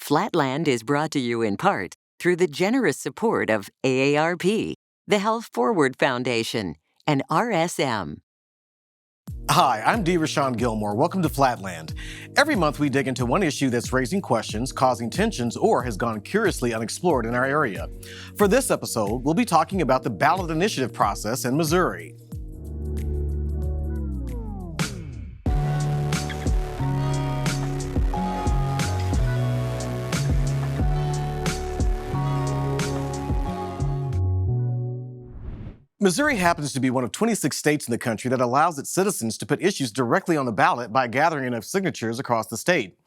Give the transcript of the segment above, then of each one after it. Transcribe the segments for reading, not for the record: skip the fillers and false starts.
Flatland is brought to you in part through the generous support of AARP, the Health Forward Foundation, and RSM. Hi, I'm D. Rashawn Gilmore. Welcome to Flatland. Every month we dig into one issue that's raising questions, causing tensions, or has gone curiously unexplored in our area. For this episode, we'll be talking about the ballot initiative process in Missouri. Missouri happens to be one of 26 states in the country that allows its citizens to put issues directly on the ballot by gathering enough signatures across the state.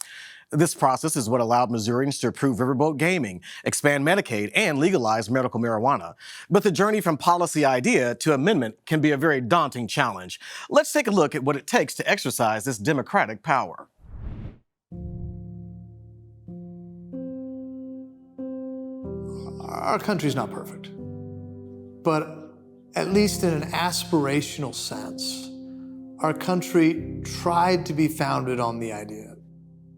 This process is what allowed Missourians to approve riverboat gaming, expand Medicaid, and legalize medical marijuana. But the journey from policy idea to amendment can be a very daunting challenge. Let's take a look at what it takes to exercise this democratic power. Our country's not perfect, but at least in an aspirational sense, our country tried to be founded on the idea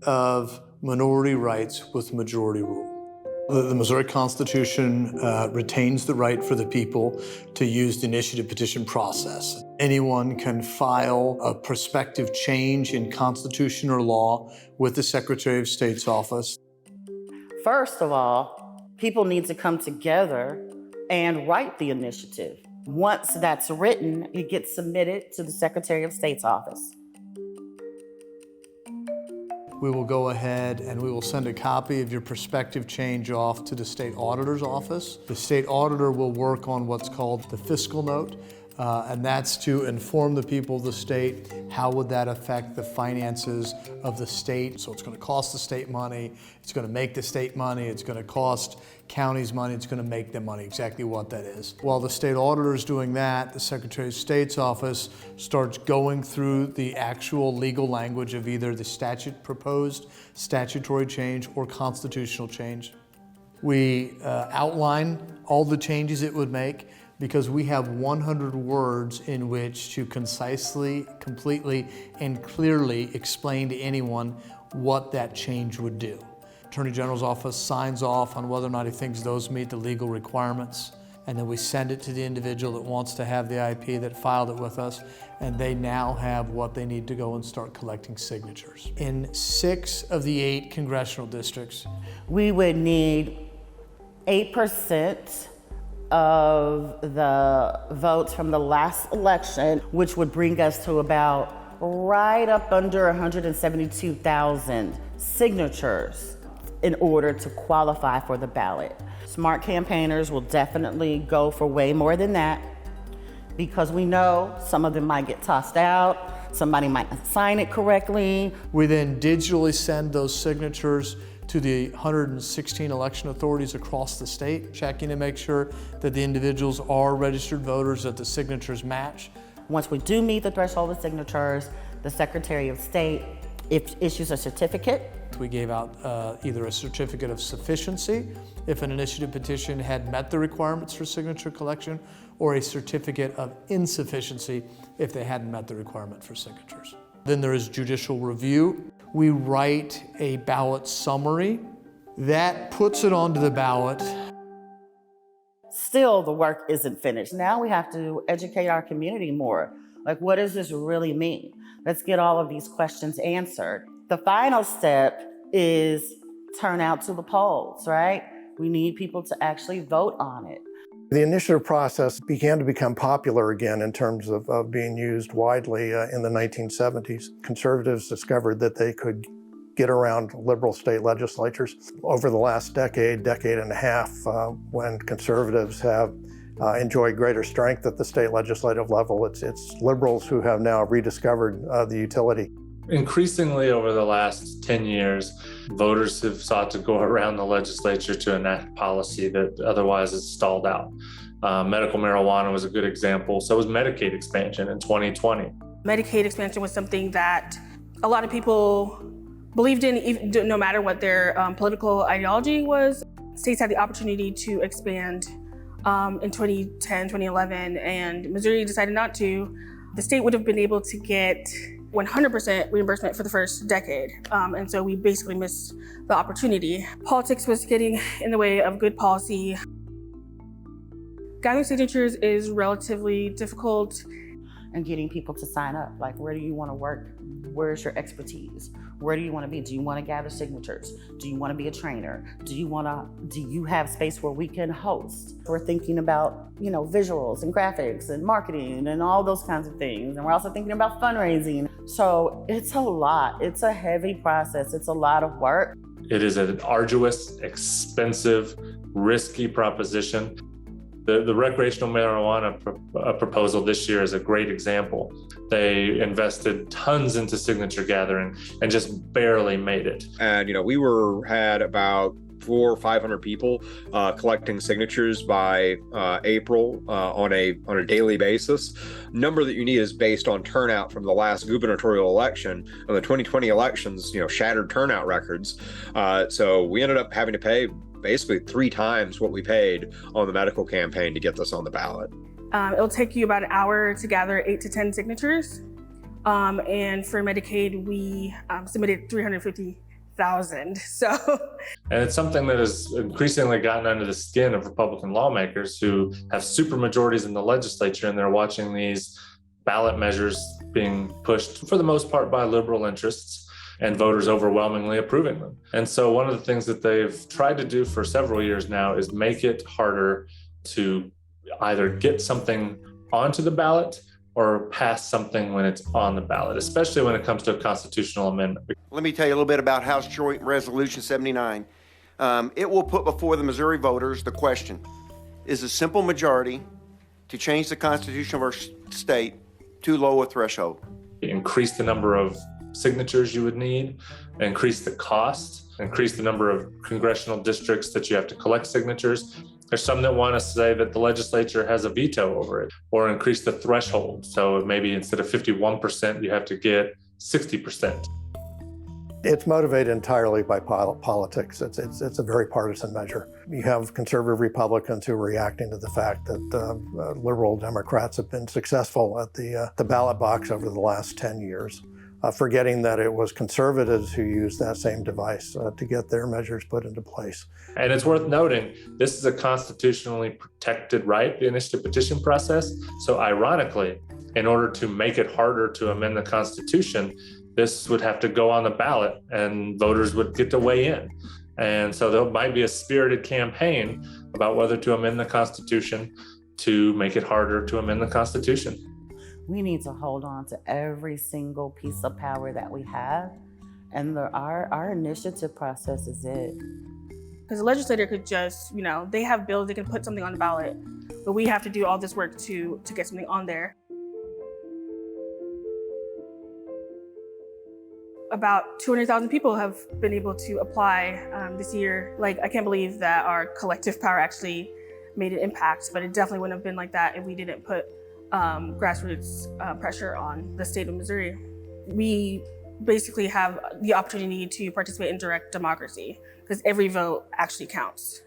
of minority rights with majority rule. The Missouri Constitution retains the right for the people to use the initiative petition process. Anyone can file a prospective change in constitution or law with the Secretary of State's office. First of all, people need to come together and write the initiative. Once that's written, it gets submitted to the Secretary of State's office. We will go ahead and we will send a copy of your prospective change off to the state auditor's office. The state auditor will work on what's called the fiscal note, and that's to inform the people of the state how would that affect the finances of the state. So it's going to cost the state money, it's going to make the state money, it's going to cost counties money, it's going to make them money, exactly what that is. While the state auditor is doing that, the Secretary of State's office starts going through the actual legal language of either the proposed statutory change or constitutional change. We outline all the changes it would make, because we have 100 words in which to concisely, completely, and clearly explain to anyone what that change would do. Attorney General's office signs off on whether or not he thinks those meet the legal requirements, and then we send it to the individual that wants to have the IP that filed it with us, and they now have what they need to go and start collecting signatures. In 6 of the 8 congressional districts, we would need 8% of the votes from the last election, which would bring us to about right up under 172,000 signatures in order to qualify for the ballot. Smart campaigners will definitely go for way more than that, because we know some of them might get tossed out, somebody might not sign it correctly. We then digitally send those signatures to the 116 election authorities across the state, checking to make sure that the individuals are registered voters, that the signatures match. Once we do meet the threshold of signatures, the Secretary of State issues a certificate. We gave out either a certificate of sufficiency if an initiative petition had met the requirements for signature collection, or a certificate of insufficiency if they hadn't met the requirement for signatures. Then there is judicial review. We write a ballot summary that puts it onto the ballot. Still, the work isn't finished. Now we have to educate our community more. Like, what does this really mean? Let's get all of these questions answered. The final step is turn out to the polls, right? We need people to actually vote on it. The initiative process began to become popular again in terms of being used widely in the 1970s. Conservatives discovered that they could get around liberal state legislatures. Over the last decade and a half, when conservatives have enjoyed greater strength at the state legislative level, it's liberals who have now rediscovered the utility. Increasingly over the last 10 years, voters have sought to go around the legislature to enact policy that otherwise is stalled out. Medical marijuana was a good example. So was Medicaid expansion in 2020. Medicaid expansion was something that a lot of people believed in, even, no matter what their political ideology was. States had the opportunity to expand in 2010, 2011, and Missouri decided not to. The state would have been able to get 100% reimbursement for the first decade. And so we basically missed the opportunity. Politics was getting in the way of good policy. Gathering signatures is relatively difficult. And getting people to sign up, like, where do you want to work? Where's your expertise? Where do you want to be? Do you want to gather signatures? Do you want to be a trainer? Do you have space where we can host? We're thinking about, visuals and graphics and marketing and all those kinds of things. And we're also thinking about fundraising. So it's a lot. It's a heavy process. It's a lot of work. It is an arduous, expensive, risky proposition. The recreational marijuana proposal this year is a great example. They invested tons into signature gathering and just barely made it. And, we had about 400 or 500 people collecting signatures by April on a daily basis. Number that you need is based on turnout from the last gubernatorial election, and the 2020 elections, shattered turnout records. So we ended up having to pay basically 3 times what we paid on the medical campaign to get this on the ballot. It'll take you about an hour to gather 8 to 10 signatures. And for Medicaid, we submitted 350,000. And it's something that has increasingly gotten under the skin of Republican lawmakers who have supermajorities in the legislature, and they're watching these ballot measures being pushed for the most part by liberal interests, and voters overwhelmingly approving them. And so one of the things that they've tried to do for several years now is make it harder to either get something onto the ballot or pass something when it's on the ballot, especially when it comes to a constitutional amendment. Let me tell you a little bit about House Joint Resolution 79. It will put before the Missouri voters the question, is a simple majority to change the Constitution of our state too low a threshold? Increase the number of signatures you would need, increase the cost, increase the number of congressional districts that you have to collect signatures. There's some that want to say that the legislature has a veto over it, or increase the threshold. So maybe instead of 51%, you have to get 60%. It's motivated entirely by politics. It's a very partisan measure. You have conservative Republicans who are reacting to the fact that liberal Democrats have been successful at the ballot box over the last 10 years. Forgetting that it was conservatives who used that same device to get their measures put into place. And it's worth noting, this is a constitutionally protected right, the initiative petition process. So ironically, in order to make it harder to amend the Constitution, this would have to go on the ballot and voters would get to weigh in. And so there might be a spirited campaign about whether to amend the Constitution to make it harder to amend the Constitution. We need to hold on to every single piece of power that we have. And our initiative process is it. Because the legislator could just, they have bills, they can put something on the ballot, but we have to do all this work to get something on there. About 200,000 people have been able to apply this year. I can't believe that our collective power actually made an impact, but it definitely wouldn't have been like that if we didn't put grassroots pressure on the state of Missouri. We basically have the opportunity to participate in direct democracy because every vote actually counts.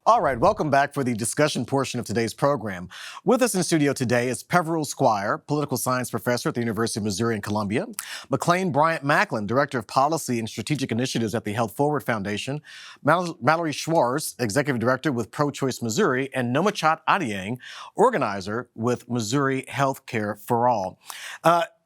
All right, welcome back for the discussion portion of today's program. With us in studio today is Peveril Squire, political science professor at the University of Missouri in Columbia, McLean Bryant Macklin, director of policy and strategic initiatives at the Health Forward Foundation, Mallory Schwartz, executive director with Pro-Choice Missouri, and Nomachat Adiang, organizer with Missouri Healthcare for All.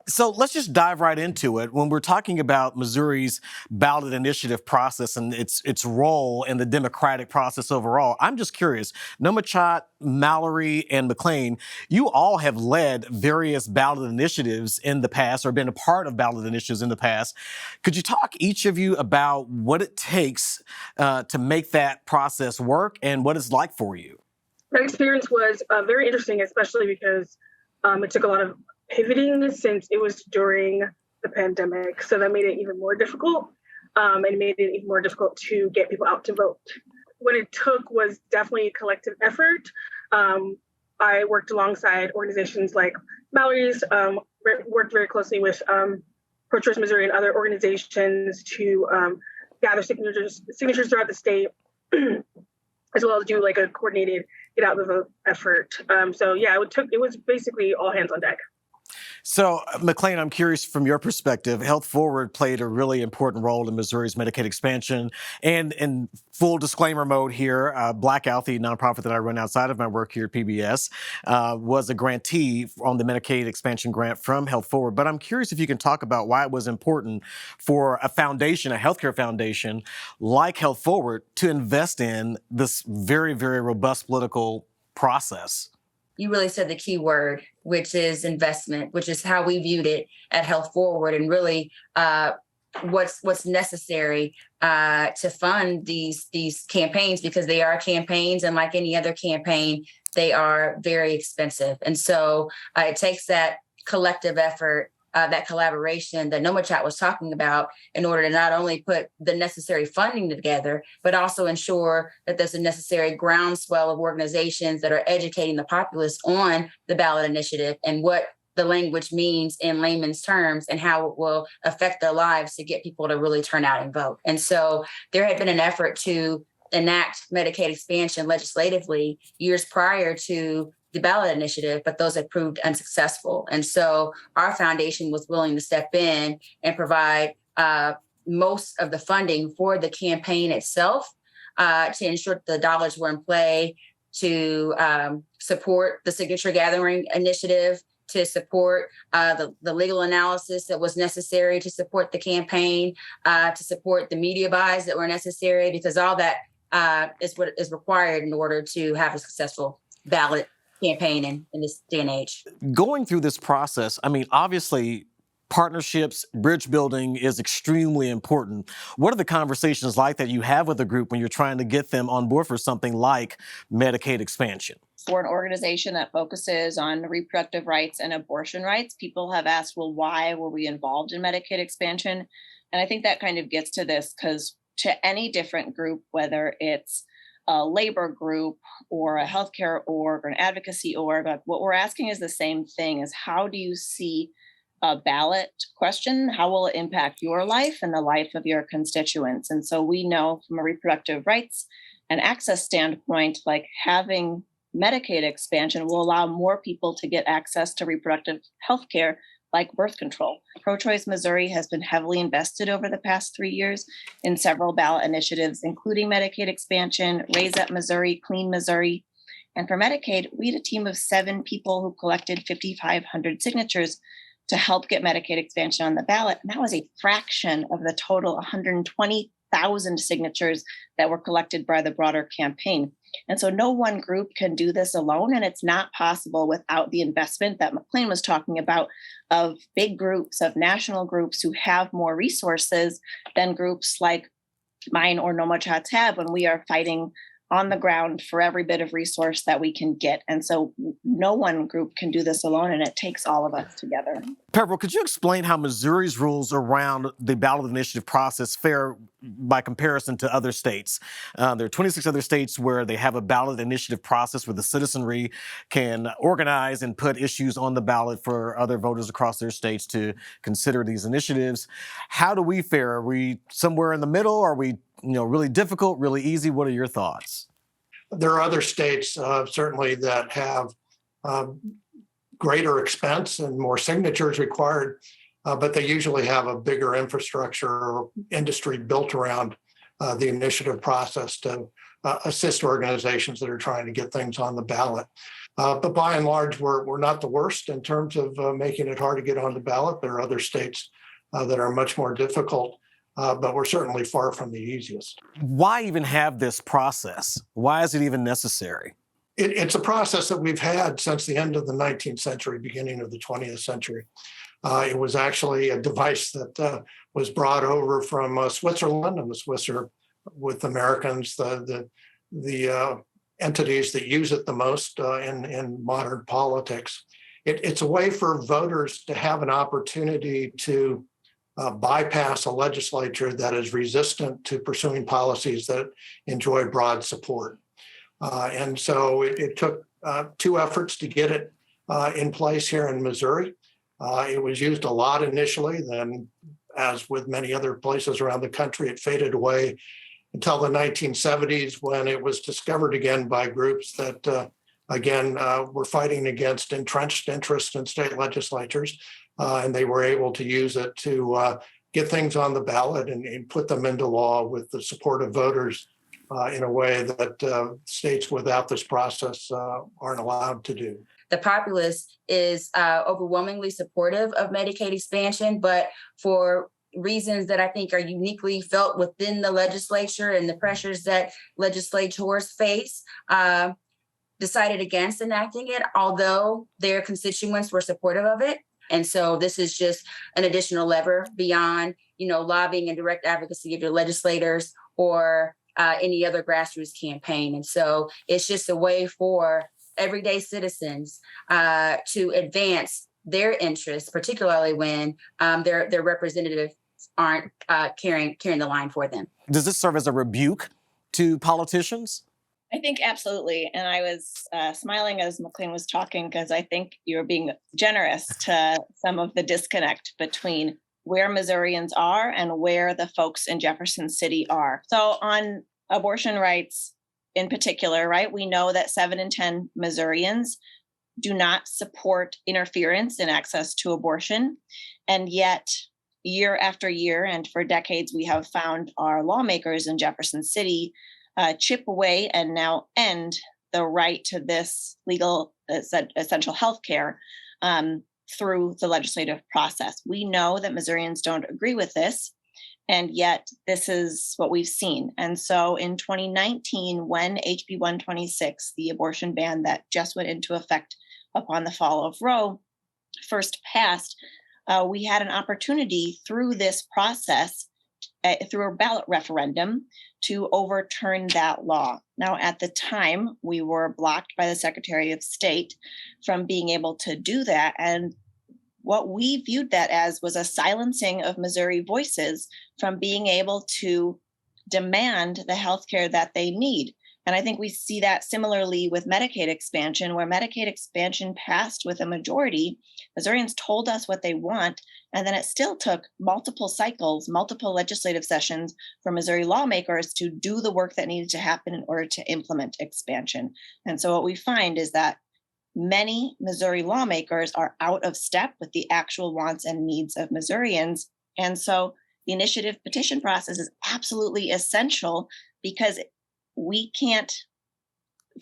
So let's just dive right into it. When we're talking about Missouri's ballot initiative process and its role in the democratic process overall, I'm just curious, Nomachat, Mallory, and McLean, you all have led various ballot initiatives in the past or been a part of ballot initiatives in the past. Could you talk, each of you, about what it takes to make that process work and what it's like for you? That experience was very interesting, especially because it took a lot of pivoting since it was during the pandemic. So that made it even more difficult and made it even more difficult to get people out to vote. What it took was definitely a collective effort. I worked alongside organizations like Mallory's, worked very closely with Pro-Choice Missouri and other organizations to gather signatures throughout the state, as well as do a coordinated get out the vote effort. So yeah, it was basically all hands on deck. So, McLean, I'm curious from your perspective, Health Forward played a really important role in Missouri's Medicaid expansion. And in full disclaimer mode here, Blackout, the nonprofit that I run outside of my work here at PBS, was a grantee on the Medicaid expansion grant from Health Forward. But I'm curious if you can talk about why it was important for a foundation, a healthcare foundation like Health Forward, to invest in this very, very robust political process. You really said the key word, which is investment, which is how we viewed it at Health Forward, and really what's necessary to fund these campaigns, because they are campaigns, and like any other campaign, they are very expensive. And so it takes that collective effort, that collaboration that Nomachat was talking about, in order to not only put the necessary funding together, but also ensure that there's a necessary groundswell of organizations that are educating the populace on the ballot initiative and what the language means in layman's terms and how it will affect their lives to get people to really turn out and vote. And so there had been an effort to enact Medicaid expansion legislatively years prior to the ballot initiative, but those have proved unsuccessful. And so our foundation was willing to step in and provide most of the funding for the campaign itself to ensure that the dollars were in play to support the signature gathering initiative, to support the legal analysis that was necessary to support the campaign, to support the media buys that were necessary, because all that is what is required in order to have a successful ballot campaign in this day and age. Going through this process, I mean, obviously, partnerships, bridge building is extremely important. What are the conversations like that you have with a group when you're trying to get them on board for something like Medicaid expansion? For an organization that focuses on reproductive rights and abortion rights, people have asked, well, why were we involved in Medicaid expansion? And I think that kind of gets to this, because to any different group, whether it's a labor group or a healthcare org or an advocacy org, what we're asking is the same thing: is how do you see a ballot question? How will it impact your life and the life of your constituents? And so we know from a reproductive rights and access standpoint, like having Medicaid expansion will allow more people to get access to reproductive health care, like birth control. Pro-Choice Missouri has been heavily invested over the past 3 years in several ballot initiatives, including Medicaid expansion, Raise Up Missouri, Clean Missouri. And for Medicaid, we had a team of 7 people who collected 5,500 signatures to help get Medicaid expansion on the ballot. And that was a fraction of the total 120,000 signatures that were collected by the broader campaign. And so no one group can do this alone, and it's not possible without the investment that McLean was talking about of big groups, of national groups who have more resources than groups like mine or Nomachat's have when we are fighting on the ground for every bit of resource that we can get. And so no one group can do this alone, and it takes all of us together. Pepperell, could you explain how Missouri's rules around the ballot initiative process fare by comparison to other states? There are 26 other states where they have a ballot initiative process where the citizenry can organize and put issues on the ballot for other voters across their states to consider these initiatives. How do we fare? Are we somewhere in the middle? Are we really difficult, really easy? What are your thoughts? There are other states certainly that have greater expense and more signatures required, but they usually have a bigger infrastructure or industry built around the initiative process to assist organizations that are trying to get things on the ballot. But by and large, we're not the worst in terms of making it hard to get on the ballot. There are other states that are much more difficult. But we're certainly far from the easiest. Why even have this process? Why is it even necessary? It's a process that we've had since the end of the 19th century, beginning of the 20th century. It was actually a device that was brought over from Switzerland, and the Swiss are, with Americans, the entities that use it the most in modern politics. It's a way for voters to have an opportunity to bypass a legislature that is resistant to pursuing policies that enjoy broad support. And so it took 2 efforts to get it in place here in Missouri. It was used a lot initially, then as with many other places around the country, it faded away until the 1970s when it was discovered again by groups that again, were fighting against entrenched interests in state legislatures, and they were able to use it to get things on the ballot and put them into law with the support of voters in a way that states without this process aren't allowed to do. The populace is overwhelmingly supportive of Medicaid expansion, but for reasons that I think are uniquely felt within the legislature and the pressures that legislators face, decided against enacting it, although their constituents were supportive of it. And so this is just an additional lever beyond, lobbying and direct advocacy of your legislators or any other grassroots campaign. And so it's just a way for everyday citizens to advance their interests, particularly when their representatives aren't carrying the line for them. Does this serve as a rebuke to politicians? I think absolutely. And I was smiling as McLean was talking because I think you're being generous to some of the disconnect between where Missourians are and where the folks in Jefferson City are. So on abortion rights in particular, right, we know that 7 in 10 Missourians do not support interference in access to abortion. And yet, year after year, and for decades, we have found our lawmakers in Jefferson City chip away and now end the right to this legal essential health care through the legislative process. We know that Missourians don't agree with this, and yet this is what we've seen. And so in 2019, when HB 126, the abortion ban that just went into effect upon the fall of Roe, first passed, we had an opportunity through this process, through a ballot referendum, to overturn that law. Now, at the time, we were blocked by the Secretary of State from being able to do that. And what we viewed that as was a silencing of Missouri voices from being able to demand the health care that they need. And I think we see that similarly with Medicaid expansion, where Medicaid expansion passed with a majority. Missourians told us what they want, and then it still took multiple cycles, multiple legislative sessions for Missouri lawmakers to do the work that needed to happen in order to implement expansion. And so what we find is that many Missouri lawmakers are out of step with the actual wants and needs of Missourians. And so the initiative petition process is absolutely essential because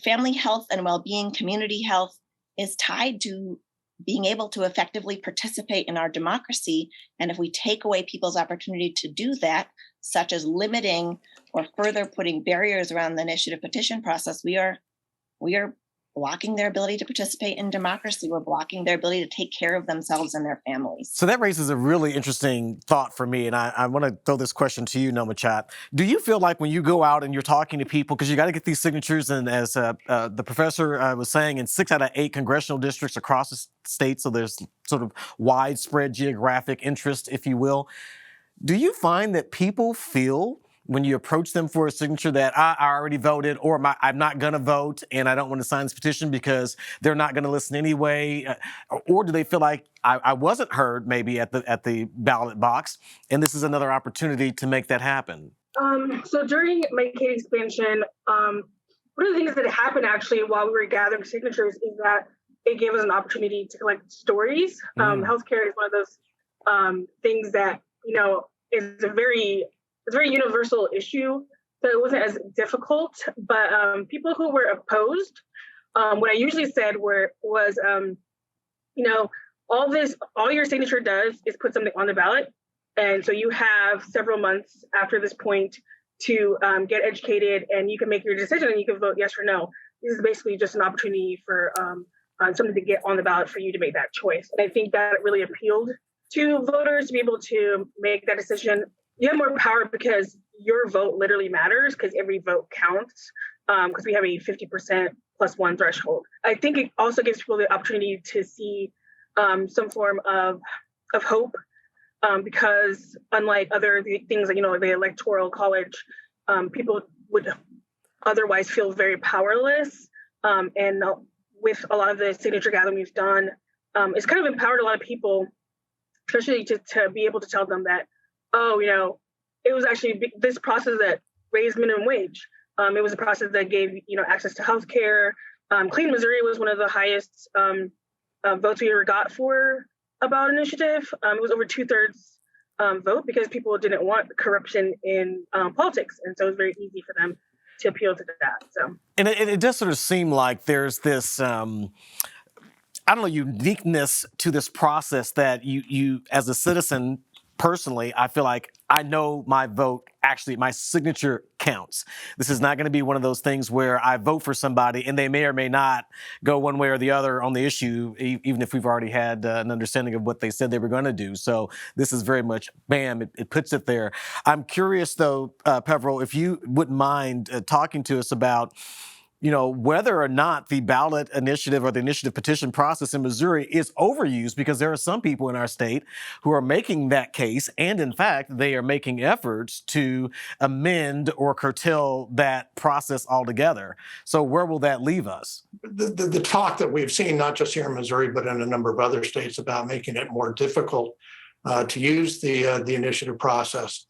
family health and well-being, community health is tied to being able to effectively participate in our democracy. And if we take away people's opportunity to do that, such as limiting or further putting barriers around the initiative petition process, we are blocking their ability to participate in democracy. We're blocking their ability to take care of themselves and their families. So that raises a really interesting thought for me. And I want to throw this question to you, Nomachat. Do you feel like when you go out and you're talking to people, because you got to get these signatures, and as the professor was saying, in 6 out of 8 congressional districts across the state, so there's sort of widespread geographic interest, if you will. Do you find that people feel when you approach them for a signature that I already voted, or I'm not going to vote and I don't want to sign this petition because they're not going to listen anyway? Or do they feel like I wasn't heard maybe at the ballot box, and this is another opportunity to make that happen? So during Medicaid expansion, one of the things that happened actually while we were gathering signatures is that it gave us an opportunity to collect stories. Healthcare is one of those things that, is a very universal issue, so it wasn't as difficult. But people who were opposed, what I usually said was, all your signature does is put something on the ballot, and so you have several months after this point to get educated, and you can make your decision, and you can vote yes or no. This is basically just an opportunity for something to get on the ballot for you to make that choice. And I think that really appealed to voters to be able to make that decision. You have more power because your vote literally matters, because every vote counts, because we have a 50% +1 threshold. I think it also gives people the opportunity to see some form of hope, because unlike other things like, the Electoral College, people would otherwise feel very powerless. And with a lot of the signature gathering we've done, it's kind of empowered a lot of people, especially to be able to tell them that, it was actually this process that raised minimum wage. It was a process that gave, access to healthcare, Clean Missouri was one of the highest votes we ever got for a ballot initiative. It was over 2/3 vote because people didn't want corruption in politics. And so it was very easy for them to appeal to that. So, and it does sort of seem like there's this, I don't know, uniqueness to this process that you as a citizen, personally, I feel like I know my vote, actually, my signature counts. This is not going to be one of those things where I vote for somebody and they may or may not go one way or the other on the issue, even if we've already had an understanding of what they said they were going to do. So this is very much, bam, it puts it there. I'm curious, though, Peveril, if you wouldn't mind talking to us about whether or not the ballot initiative or the initiative petition process in Missouri is overused, because there are some people in our state who are making that case. And in fact, they are making efforts to amend or curtail that process altogether. So where will that leave us? The talk that we've seen, not just here in Missouri, but in a number of other states about making it more difficult to use the initiative process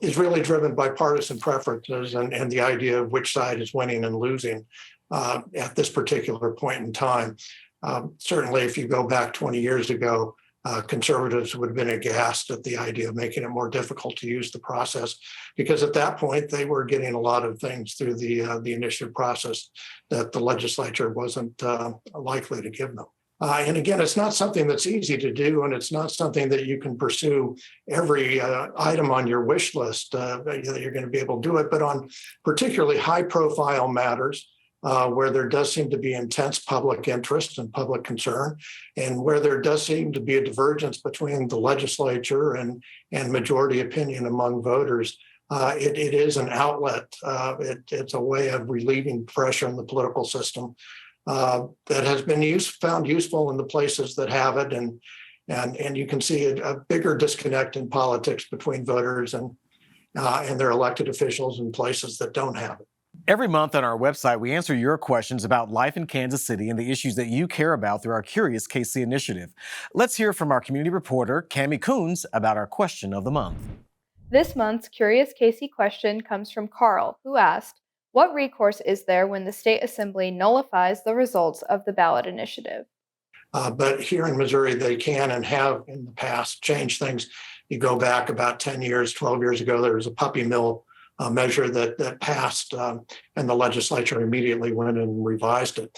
is really driven by partisan preferences and the idea of which side is winning and losing at this particular point in time. Certainly, if you go back 20 years ago, conservatives would have been aghast at the idea of making it more difficult to use the process, because at that point they were getting a lot of things through the initiative process that the legislature wasn't likely to give them. And again, it's not something that's easy to do, and it's not something that you can pursue every item on your wish list that you're going to be able to do it. But on particularly high-profile matters where there does seem to be intense public interest and public concern, and where there does seem to be a divergence between the legislature and majority opinion among voters, it is an outlet. It's a way of relieving pressure on the political system that has been found useful in the places that have it, and you can see a bigger disconnect in politics between voters and their elected officials in places that don't have it. Every month on our website, we answer your questions about life in Kansas City and the issues that you care about through our Curious KC initiative. Let's hear from our community reporter, Cami Coons, about our question of the month. This month's Curious KC question comes from Carl, who asked, what recourse is there when the state assembly nullifies the results of the ballot initiative? But here in Missouri, they can and have in the past changed things. You go back about 10 years, 12 years ago, there was a puppy mill measure that passed, and the legislature immediately went and revised it.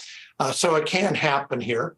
So it can happen here.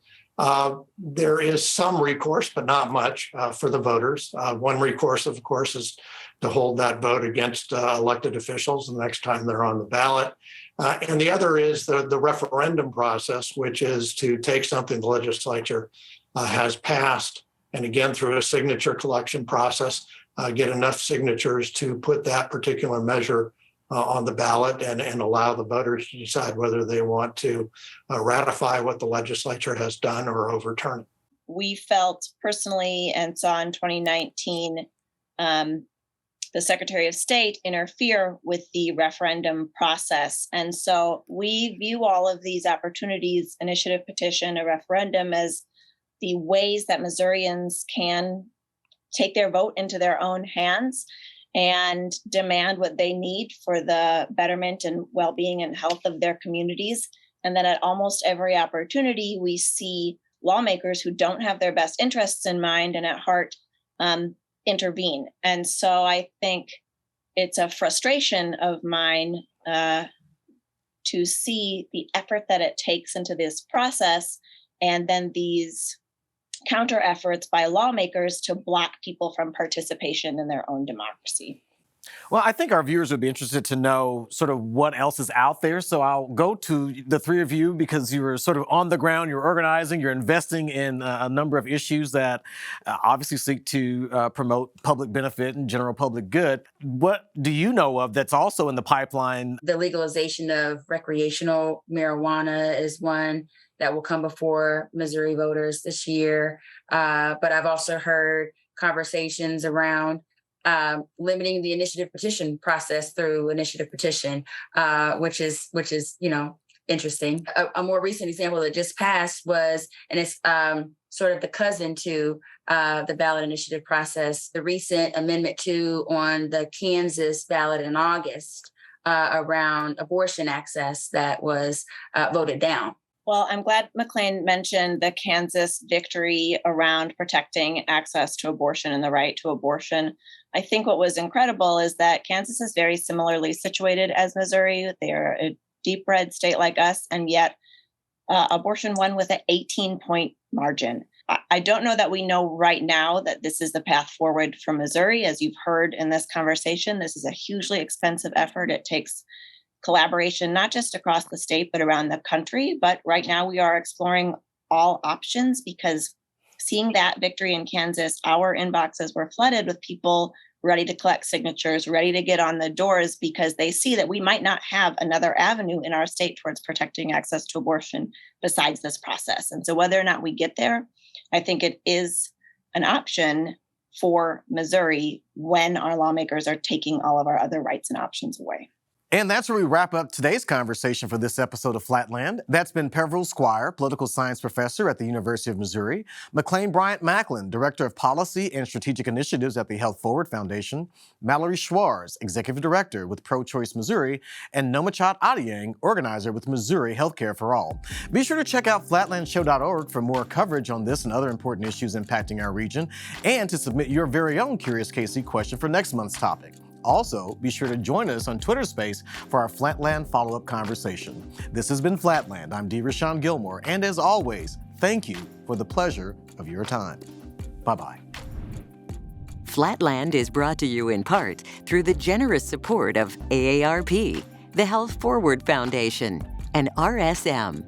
There is some recourse, but not much for the voters. One recourse, of course, is to hold that vote against elected officials the next time they're on the ballot. And the other is the referendum process, which is to take something the legislature has passed, and again, through a signature collection process, get enough signatures to put that particular measure on the ballot and allow the voters to decide whether they want to ratify what the legislature has done or overturn it. We felt personally and saw in 2019 the Secretary of State interfere with the referendum process. And so we view all of these opportunities, initiative, petition, a referendum, as the ways that Missourians can take their vote into their own hands and demand what they need for the betterment and well-being and health of their communities. And then at almost every opportunity, we see lawmakers who don't have their best interests in mind and at heart intervene. And so I think it's a frustration of mine to see the effort that it takes into this process, and then these counter efforts by lawmakers to block people from participation in their own democracy. Well, I think our viewers would be interested to know sort of what else is out there. So I'll go to the three of you because you're sort of on the ground, you're organizing, you're investing in a number of issues that obviously seek to promote public benefit and general public good. What do you know of that's also in the pipeline? The legalization of recreational marijuana is one that will come before Missouri voters this year. But I've also heard conversations around limiting the initiative petition process through initiative petition, which is interesting. A more recent example that just passed was, and it's sort of the cousin to the ballot initiative process, the recent Amendment 2 on the Kansas ballot in August around abortion access that was voted down. Well, I'm glad McLean mentioned the Kansas victory around protecting access to abortion and the right to abortion. I think what was incredible is that Kansas is very similarly situated as Missouri. They are a deep red state like us, and yet abortion won with an 18-point margin. I don't know that we know right now that this is the path forward for Missouri. As you've heard in this conversation, this is a hugely expensive effort. It takes collaboration, not just across the state, but around the country. But right now we are exploring all options, because seeing that victory in Kansas, our inboxes were flooded with people ready to collect signatures, ready to get on the doors, because they see that we might not have another avenue in our state towards protecting access to abortion besides this process. And so whether or not we get there, I think it is an option for Missouri when our lawmakers are taking all of our other rights and options away. And that's where we wrap up today's conversation for this episode of Flatland. That's been Peveril Squire, political science professor at the University of Missouri, McLean Bryant Macklin, director of policy and strategic initiatives at the Health Forward Foundation, Mallory Schwarz, executive director with Pro-Choice Missouri, and Nomachat Adiyang, organizer with Missouri Healthcare for All. Be sure to check out flatlandshow.org for more coverage on this and other important issues impacting our region, and to submit your very own Curious KC question for next month's topic. Also, be sure to join us on Twitter Space for our Flatland follow-up conversation. This has been Flatland. I'm D. Rashawn Gilmore, and as always, thank you for the pleasure of your time. Bye-bye. Flatland is brought to you in part through the generous support of AARP, the Health Forward Foundation, and RSM.